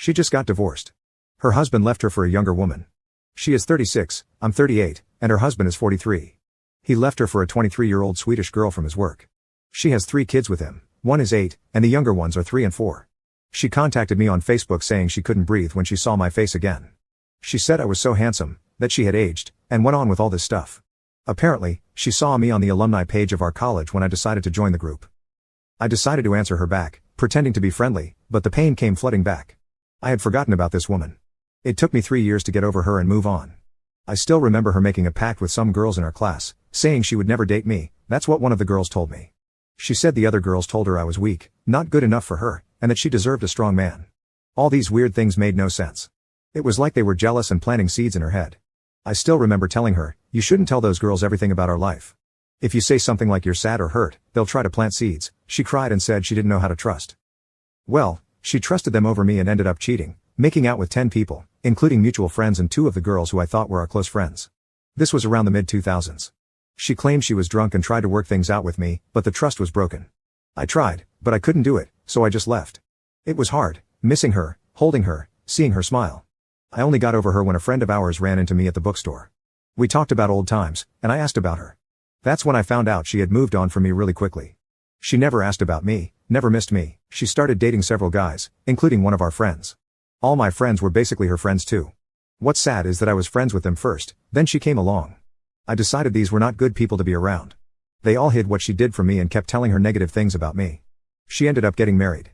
She just got divorced. Her husband left her for a younger woman. She is 36, I'm 38, and her husband is 43. He left her for a 23-year-old Swedish girl from his work. She has 3 kids with him, one is 8, and the younger ones are 3 and 4. She contacted me on Facebook saying she couldn't breathe when she saw my face again. She said I was so handsome, that she had aged, and went on with all this stuff. Apparently, she saw me on the alumni page of our college when I decided to join the group. I decided to answer her back, pretending to be friendly, but the pain came flooding back. I had forgotten about this woman. It took me 3 years to get over her and move on. I still remember her making a pact with some girls in our class, saying she would never date me. That's what one of the girls told me. She said the other girls told her I was weak, not good enough for her, and that she deserved a strong man. All these weird things made no sense. It was like they were jealous and planting seeds in her head. I still remember telling her, you shouldn't tell those girls everything about our life. If you say something like you're sad or hurt, they'll try to plant seeds. She cried and said she didn't know how to trust. Well, she trusted them over me and ended up cheating, making out with 10 people, including mutual friends and 2 of the girls who I thought were our close friends. This was around the mid-2000s. She claimed she was drunk and tried to work things out with me, but the trust was broken. I tried, but I couldn't do it, so I just left. It was hard, missing her, holding her, seeing her smile. I only got over her when a friend of ours ran into me at the bookstore. We talked about old times, and I asked about her. That's when I found out she had moved on from me really quickly. She never asked about me, never missed me. She started dating several guys, including one of our friends. All my friends were basically her friends too. What's sad is that I was friends with them first, then she came along. I decided these were not good people to be around. They all hid what she did from me and kept telling her negative things about me. She ended up getting married.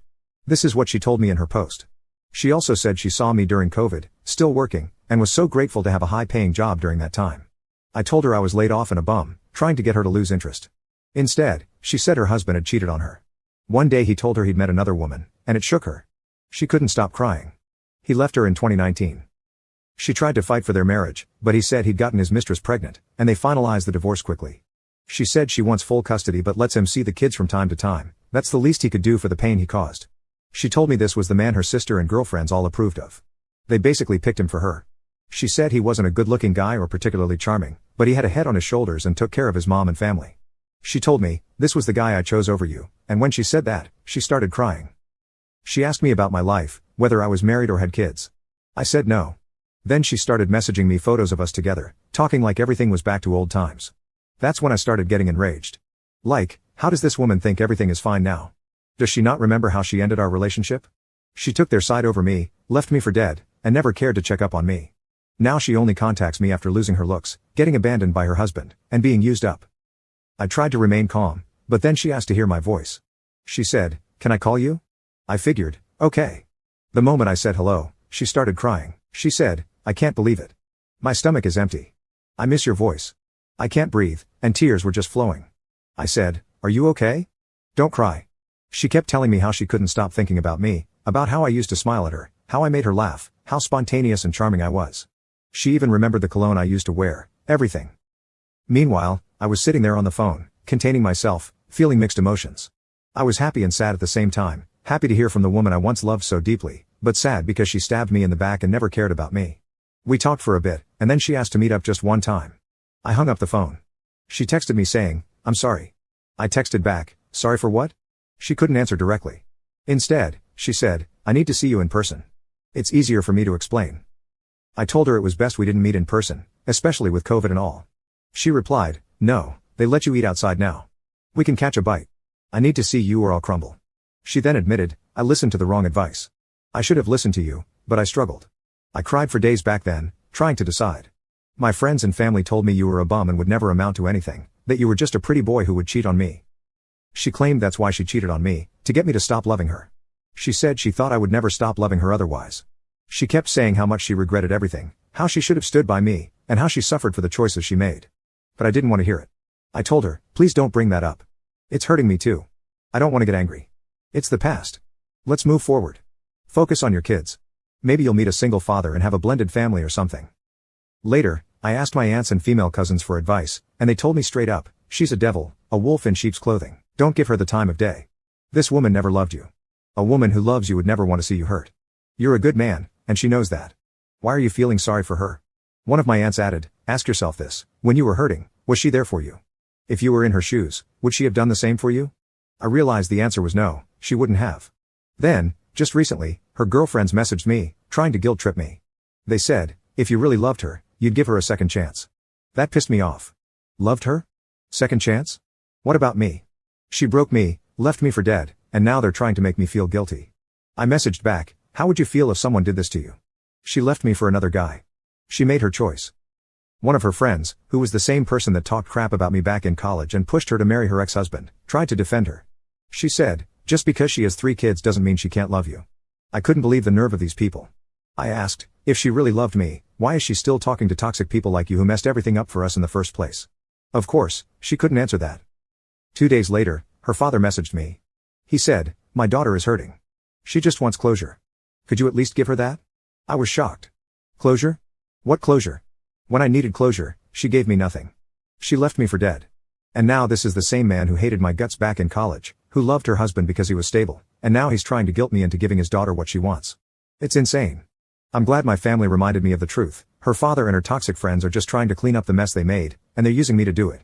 This is what she told me in her post. She also said she saw me during COVID, still working, and was so grateful to have a high-paying job during that time. I told her I was laid off and a bum, trying to get her to lose interest. Instead, she said her husband had cheated on her. One day he told her he'd met another woman, and it shook her. She couldn't stop crying. He left her in 2019. She tried to fight for their marriage, but he said he'd gotten his mistress pregnant, and they finalized the divorce quickly. She said she wants full custody but lets him see the kids from time to time. That's the least he could do for the pain he caused. She told me this was the man her sister and girlfriends all approved of. They basically picked him for her. She said he wasn't a good-looking guy or particularly charming, but he had a head on his shoulders and took care of his mom and family. She told me, this was the guy I chose over you, and when she said that, she started crying. She asked me about my life, whether I was married or had kids. I said no. Then she started messaging me photos of us together, talking like everything was back to old times. That's when I started getting enraged. Like, how does this woman think everything is fine now? Does she not remember how she ended our relationship? She took their side over me, left me for dead, and never cared to check up on me. Now she only contacts me after losing her looks, getting abandoned by her husband, and being used up. I tried to remain calm, but then she asked to hear my voice. She said, "Can I call you?" I figured, okay. The moment I said hello, she started crying. She said, "I can't believe it. My stomach is empty. I miss your voice. I can't breathe," and tears were just flowing. I said, "Are you okay? Don't cry." She kept telling me how she couldn't stop thinking about me, about how I used to smile at her, how I made her laugh, how spontaneous and charming I was. She even remembered the cologne I used to wear, everything. Meanwhile, I was sitting there on the phone, containing myself, feeling mixed emotions. I was happy and sad at the same time, happy to hear from the woman I once loved so deeply, but sad because she stabbed me in the back and never cared about me. We talked for a bit, and then she asked to meet up just one time. I hung up the phone. She texted me saying, "I'm sorry." I texted back, "Sorry for what?" She couldn't answer directly. Instead, she said, "I need to see you in person. It's easier for me to explain." I told her it was best we didn't meet in person, especially with COVID and all. She replied, "No, they let you eat outside now. We can catch a bite. I need to see you or I'll crumble." She then admitted, "I listened to the wrong advice. I should have listened to you, but I struggled. I cried for days back then, trying to decide. My friends and family told me you were a bum and would never amount to anything, that you were just a pretty boy who would cheat on me." She claimed that's why she cheated on me, to get me to stop loving her. She said she thought I would never stop loving her otherwise. She kept saying how much she regretted everything, how she should have stood by me, and how she suffered for the choices she made. But I didn't want to hear it. I told her, "Please don't bring that up. It's hurting me too. I don't want to get angry. It's the past. Let's move forward. Focus on your kids. Maybe you'll meet a single father and have a blended family or something." Later, I asked my aunts and female cousins for advice, and they told me straight up, "She's a devil, a wolf in sheep's clothing. Don't give her the time of day. This woman never loved you. A woman who loves you would never want to see you hurt. You're a good man, and she knows that. Why are you feeling sorry for her?" One of my aunts added, "Ask yourself this, when you were hurting, was she there for you? If you were in her shoes, would she have done the same for you?" I realized the answer was no, she wouldn't have. Then, just recently, Her girlfriends messaged me, trying to guilt trip me. They said, if you really loved her, you'd give her a second chance. That pissed me off. Loved her? Second chance? What about me? She broke me, left me for dead, and now they're trying to make me feel guilty. I messaged back, how would you feel if someone did this to you? She left me for another guy. She made her choice. One of her friends, who was the same person that talked crap about me back in college and pushed her to marry her ex-husband, tried to defend her. She said, just because she has 3 kids doesn't mean she can't love you. I couldn't believe the nerve of these people. I asked, if she really loved me, why is she still talking to toxic people like you who messed everything up for us in the first place? Of course, she couldn't answer that. 2 days later, her father messaged me. He said, my daughter is hurting. She just wants closure. Could you at least give her that? I was shocked. Closure? What closure? When I needed closure, she gave me nothing. She left me for dead. And now this is the same man who hated my guts back in college, who loved her husband because he was stable, and now he's trying to guilt me into giving his daughter what she wants. It's insane. I'm glad my family reminded me of the truth. Her father and her toxic friends are just trying to clean up the mess they made, and they're using me to do it.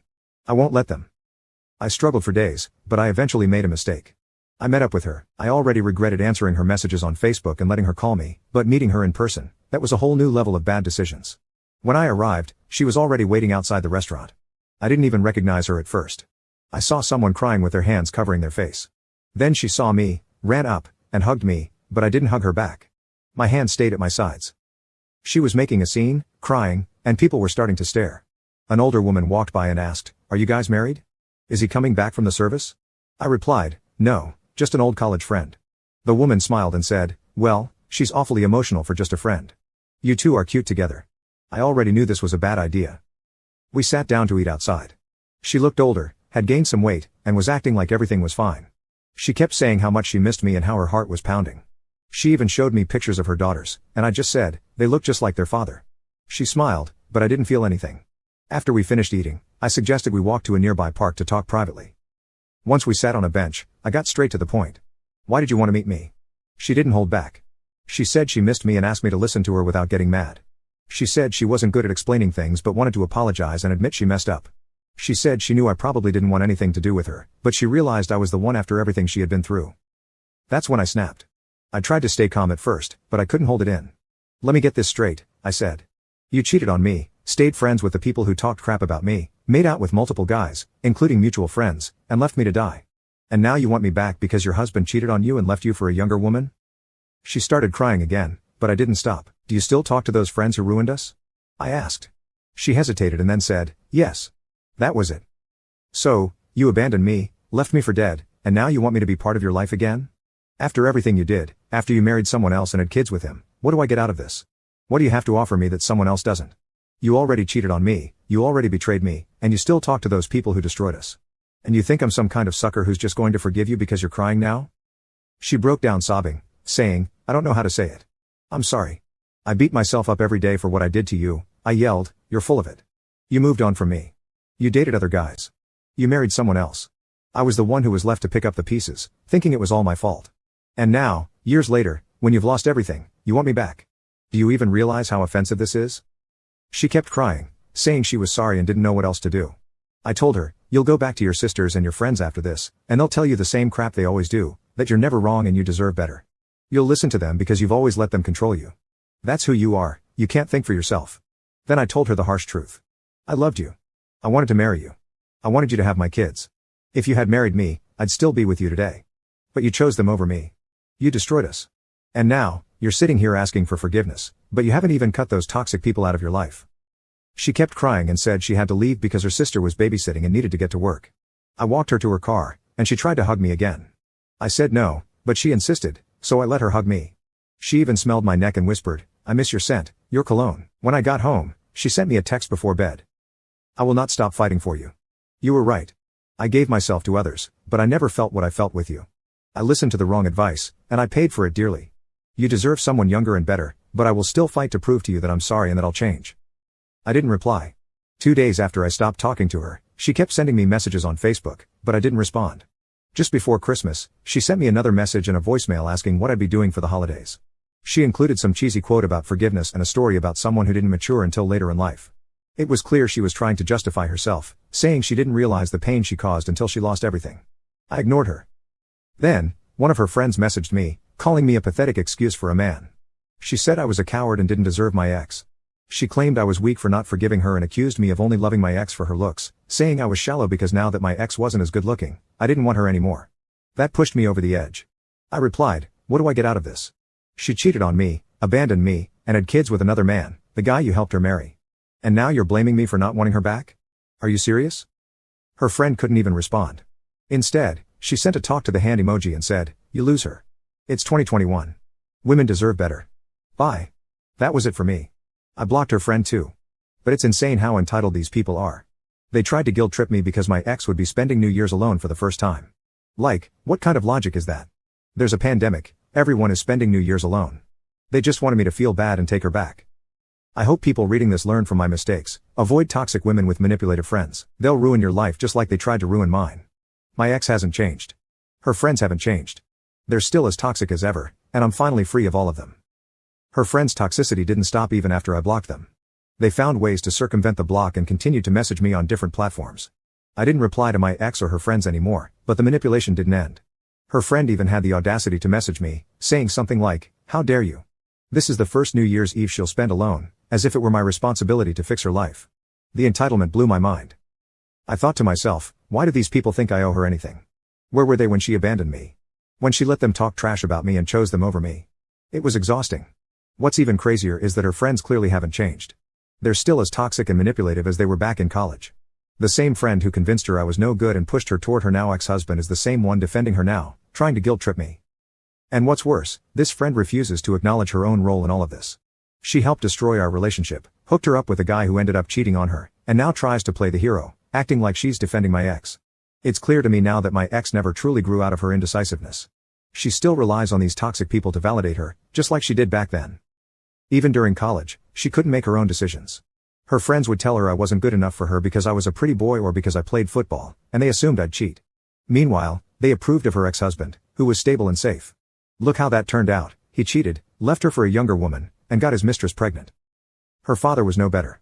I won't let them. I struggled for days, but I eventually made a mistake. I met up with her. I already regretted answering her messages on Facebook and letting her call me, but meeting her in person, that was a whole new level of bad decisions. When I arrived, she was already waiting outside the restaurant. I didn't even recognize her at first. I saw someone crying with their hands covering their face. Then she saw me, ran up, and hugged me, but I didn't hug her back. My hands stayed at my sides. She was making a scene, crying, and people were starting to stare. An older woman walked by and asked, are you guys married? Is he coming back from the service? I replied, no, just an old college friend. The woman smiled and said, well, she's awfully emotional for just a friend. You two are cute together. I already knew this was a bad idea. We sat down to eat outside. She looked older, had gained some weight, and was acting like everything was fine. She kept saying how much she missed me and how her heart was pounding. She even showed me pictures of her daughters, and I just said, they look just like their father. She smiled, but I didn't feel anything. After we finished eating, I suggested we walk to a nearby park to talk privately. Once we sat on a bench, I got straight to the point. Why did you want to meet me? She didn't hold back. She said she missed me and asked me to listen to her without getting mad. She said she wasn't good at explaining things but wanted to apologize and admit she messed up. She said she knew I probably didn't want anything to do with her, but she realized I was the one after everything she had been through. That's when I snapped. I tried to stay calm at first, but I couldn't hold it in. Let me get this straight, I said. You cheated on me, stayed friends with the people who talked crap about me, made out with multiple guys, including mutual friends, and left me to die. And now you want me back because your husband cheated on you and left you for a younger woman? She started crying again, but I didn't stop. Do you still talk to those friends who ruined us? I asked. She hesitated and then said, yes. That was it. So, you abandoned me, left me for dead, and now you want me to be part of your life again? After everything you did, after you married someone else and had kids with him, what do I get out of this? What do you have to offer me that someone else doesn't? You already cheated on me, you already betrayed me, and you still talk to those people who destroyed us. And you think I'm some kind of sucker who's just going to forgive you because you're crying now? She broke down sobbing, saying, I don't know how to say it. I'm sorry. I beat myself up every day for what I did to you. I yelled, you're full of it. You moved on from me. You dated other guys. You married someone else. I was the one who was left to pick up the pieces, thinking it was all my fault. And now, years later, when you've lost everything, you want me back. Do you even realize how offensive this is? She kept crying, saying she was sorry and didn't know what else to do. I told her, you'll go back to your sisters and your friends after this, and they'll tell you the same crap they always do, that you're never wrong and you deserve better. You'll listen to them because you've always let them control you. That's who you are, you can't think for yourself. Then I told her the harsh truth. I loved you. I wanted to marry you. I wanted you to have my kids. If you had married me, I'd still be with you today. But you chose them over me. You destroyed us. And now, you're sitting here asking for forgiveness, but you haven't even cut those toxic people out of your life. She kept crying and said she had to leave because her sister was babysitting and needed to get to work. I walked her to her car, and she tried to hug me again. I said no, but she insisted, so I let her hug me. She even smelled my neck and whispered, I miss your scent, your cologne. When I got home, she sent me a text before bed. I will not stop fighting for you. You were right. I gave myself to others, but I never felt what I felt with you. I listened to the wrong advice, and I paid for it dearly. You deserve someone younger and better, but I will still fight to prove to you that I'm sorry and that I'll change. I didn't reply. 2 days after I stopped talking to her, she kept sending me messages on Facebook, but I didn't respond. Just before Christmas, she sent me another message and a voicemail asking what I'd be doing for the holidays. She included some cheesy quote about forgiveness and a story about someone who didn't mature until later in life. It was clear she was trying to justify herself, saying she didn't realize the pain she caused until she lost everything. I ignored her. Then, one of her friends messaged me, calling me a pathetic excuse for a man. She said I was a coward and didn't deserve my ex. She claimed I was weak for not forgiving her and accused me of only loving my ex for her looks, saying I was shallow because now that my ex wasn't as good looking, I didn't want her anymore. That pushed me over the edge. I replied, what do I get out of this? She cheated on me, abandoned me, and had kids with another man, the guy you helped her marry. And now you're blaming me for not wanting her back? Are you serious? Her friend couldn't even respond. Instead, she sent a talk to the hand emoji and said, you lose her. It's 2021. Women deserve better. Bye. That was it for me. I blocked her friend too. But it's insane how entitled these people are. They tried to guilt trip me because my ex would be spending New Year's alone for the first time. Like, what kind of logic is that? There's a pandemic, everyone is spending New Year's alone. They just wanted me to feel bad and take her back. I hope people reading this learn from my mistakes. Avoid toxic women with manipulative friends. They'll ruin your life just like they tried to ruin mine. My ex hasn't changed. Her friends haven't changed. They're still as toxic as ever, and I'm finally free of all of them. Her friends' toxicity didn't stop even after I blocked them. They found ways to circumvent the block and continued to message me on different platforms. I didn't reply to my ex or her friends anymore, but the manipulation didn't end. Her friend even had the audacity to message me, saying something like, how dare you? This is the first New Year's Eve she'll spend alone, as if it were my responsibility to fix her life. The entitlement blew my mind. I thought to myself, why do these people think I owe her anything? Where were they when she abandoned me? When she let them talk trash about me and chose them over me? It was exhausting. What's even crazier is that her friends clearly haven't changed. They're still as toxic and manipulative as they were back in college. The same friend who convinced her I was no good and pushed her toward her now ex-husband is the same one defending her now, trying to guilt trip me. And what's worse, this friend refuses to acknowledge her own role in all of this. She helped destroy our relationship, hooked her up with a guy who ended up cheating on her, and now tries to play the hero, acting like she's defending my ex. It's clear to me now that my ex never truly grew out of her indecisiveness. She still relies on these toxic people to validate her, just like she did back then. Even during college, she couldn't make her own decisions. Her friends would tell her I wasn't good enough for her because I was a pretty boy or because I played football, and they assumed I'd cheat. Meanwhile, they approved of her ex-husband, who was stable and safe. Look how that turned out. He cheated, left her for a younger woman, and got his mistress pregnant. Her father was no better.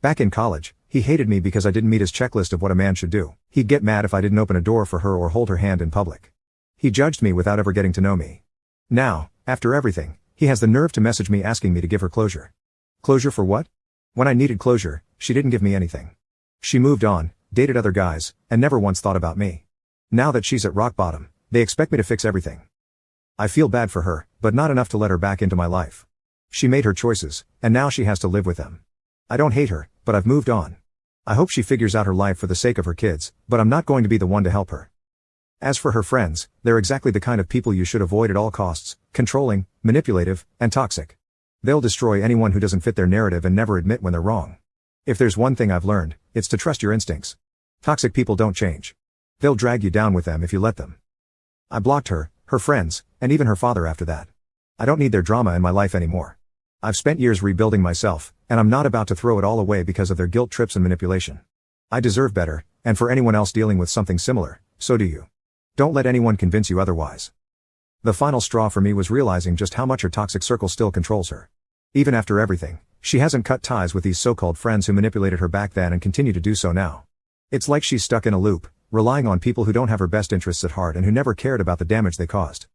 Back in college, he hated me because I didn't meet his checklist of what a man should do. He'd get mad if I didn't open a door for her or hold her hand in public. He judged me without ever getting to know me. Now, after everything, he has the nerve to message me asking me to give her closure. Closure for what? When I needed closure, she didn't give me anything. She moved on, dated other guys, and never once thought about me. Now that she's at rock bottom, they expect me to fix everything. I feel bad for her, but not enough to let her back into my life. She made her choices, and now she has to live with them. I don't hate her, but I've moved on. I hope she figures out her life for the sake of her kids, but I'm not going to be the one to help her. As for her friends, they're exactly the kind of people you should avoid at all costs, controlling, manipulative, and toxic. They'll destroy anyone who doesn't fit their narrative and never admit when they're wrong. If there's one thing I've learned, it's to trust your instincts. Toxic people don't change. They'll drag you down with them if you let them. I blocked her, her friends, and even her father after that. I don't need their drama in my life anymore. I've spent years rebuilding myself, and I'm not about to throw it all away because of their guilt trips and manipulation. I deserve better, and for anyone else dealing with something similar, so do you. Don't let anyone convince you otherwise. The final straw for me was realizing just how much her toxic circle still controls her. Even after everything, she hasn't cut ties with these so-called friends who manipulated her back then and continue to do so now. It's like she's stuck in a loop, relying on people who don't have her best interests at heart and who never cared about the damage they caused.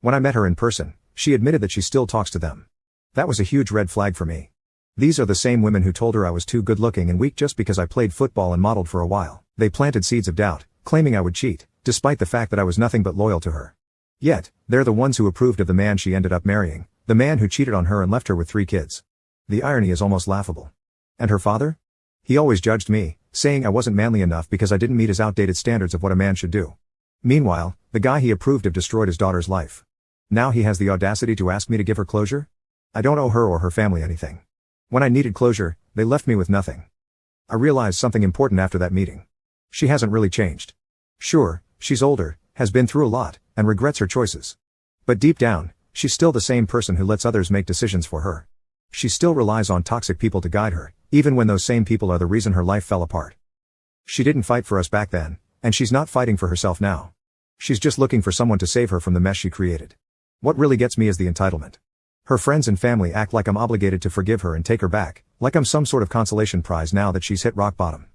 When I met her in person, she admitted that she still talks to them. That was a huge red flag for me. These are the same women who told her I was too good-looking and weak just because I played football and modeled for a while. They planted seeds of doubt, claiming I would cheat, despite the fact that I was nothing but loyal to her. Yet, they're the ones who approved of the man she ended up marrying, the man who cheated on her and left her with 3 kids. The irony is almost laughable. And her father? He always judged me, saying I wasn't manly enough because I didn't meet his outdated standards of what a man should do. Meanwhile, the guy he approved of destroyed his daughter's life. Now he has the audacity to ask me to give her closure? I don't owe her or her family anything. When I needed closure, they left me with nothing. I realized something important after that meeting. She hasn't really changed. Sure, she's older, has been through a lot, and regrets her choices. But deep down, she's still the same person who lets others make decisions for her. She still relies on toxic people to guide her, even when those same people are the reason her life fell apart. She didn't fight for us back then, and she's not fighting for herself now. She's just looking for someone to save her from the mess she created. What really gets me is the entitlement. Her friends and family act like I'm obligated to forgive her and take her back, like I'm some sort of consolation prize now that she's hit rock bottom.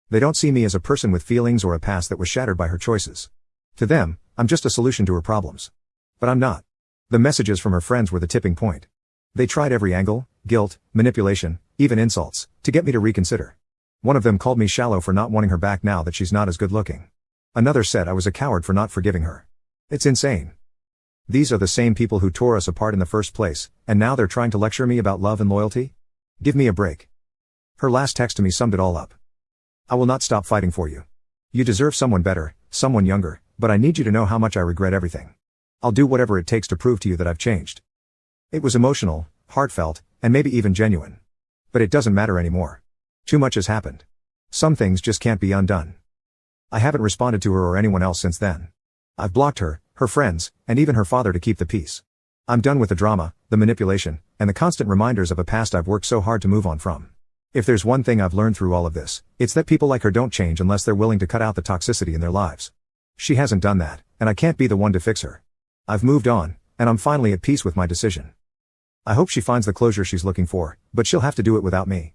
They don't see me as a person with feelings or a past that was shattered by her choices. To them, I'm just a solution to her problems. But I'm not. The messages from her friends were the tipping point. They tried every angle, guilt, manipulation, even insults, to get me to reconsider. One of them called me shallow for not wanting her back now that she's not as good looking. Another said I was a coward for not forgiving her. It's insane. These are the same people who tore us apart in the first place, and now they're trying to lecture me about love and loyalty? Give me a break. Her last text to me summed it all up. I will not stop fighting for you. You deserve someone better, someone younger, but I need you to know how much I regret everything. I'll do whatever it takes to prove to you that I've changed. It was emotional, heartfelt, and maybe even genuine. But it doesn't matter anymore. Too much has happened. Some things just can't be undone. I haven't responded to her or anyone else since then. I've blocked her, her friends, and even her father to keep the peace. I'm done with the drama, the manipulation, and the constant reminders of a past I've worked so hard to move on from. If there's one thing I've learned through all of this, it's that people like her don't change unless they're willing to cut out the toxicity in their lives. She hasn't done that, and I can't be the one to fix her. I've moved on, and I'm finally at peace with my decision. I hope she finds the closure she's looking for, but she'll have to do it without me.